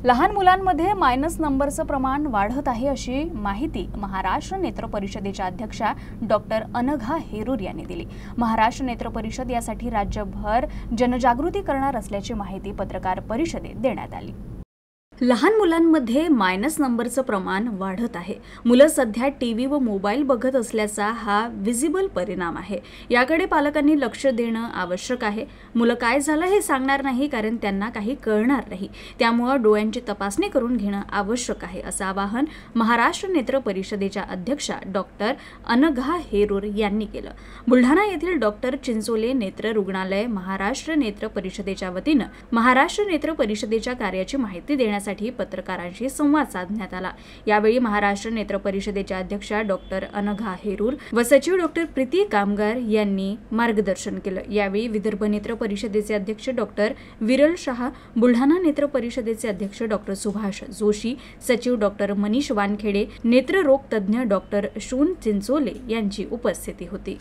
लहान मुलांमध्ये मायनस नंबरचं प्रमाण वाढत आहे अशी माहिती महाराष्ट्र नेत्र परिषदेच्या अध्यक्षा डॉक्टर अनघा हेरूर यांनी दिली। महाराष्ट्र नेत्र परिषद यासाठी राज्यभर जनजागृती करणार असल्याची माहिती पत्रकार परिषदेत देण्यात आली। लहान मुलांमध्ये मायनस नंबरचं प्रमाण वाढत आहे। मुलं सध्या टीव्ही व मोबाईल बघत असल्याचा हा विजिबल परिणाम आहे। याकडे पालकांनी लक्ष देणं आवश्यक आहे। मुलं काय झालं हे सांगणार नाही कारण त्यांना काही कळणार नाही, त्यामुळे डोळ्यांची तपासणी करून घेणं आवश्यक आहे, असं आवाहन महाराष्ट्र नेत्र परिषदेच्या अध्यक्षा डॉक्टर अनघा हेरूर यांनी केलं। बुलढाणा येथील डॉक्टर चिंचोले नेत्र रुग्णालय महाराष्ट्र नेत्र परिषदेच्या वतीनं महाराष्ट्र नेत्र परिषदेच्या कार्याची माहिती देण्यासाठी पत्रकारांशी संवाद साधण्यात आला। यावेळी महाराष्ट्र नेत्र परिषदेच्या अध्यक्षा डॉक्टर अनघा हेरूर व सचिव डॉक्टर प्रीती कामगार यांनी मार्गदर्शन केलं। यावेळी विदर्भ नेत्र परिषदेचे अध्यक्ष डॉक्टर विरल शहा, बुलढाणा नेत्र परिषदेचे अध्यक्ष डॉक्टर सुभाष जोशी, सचिव डॉक्टर मनीष वानखेडे, नेत्ररोग तज्ञ डॉक्टर शून चिंचोले यांची उपस्थिती होती।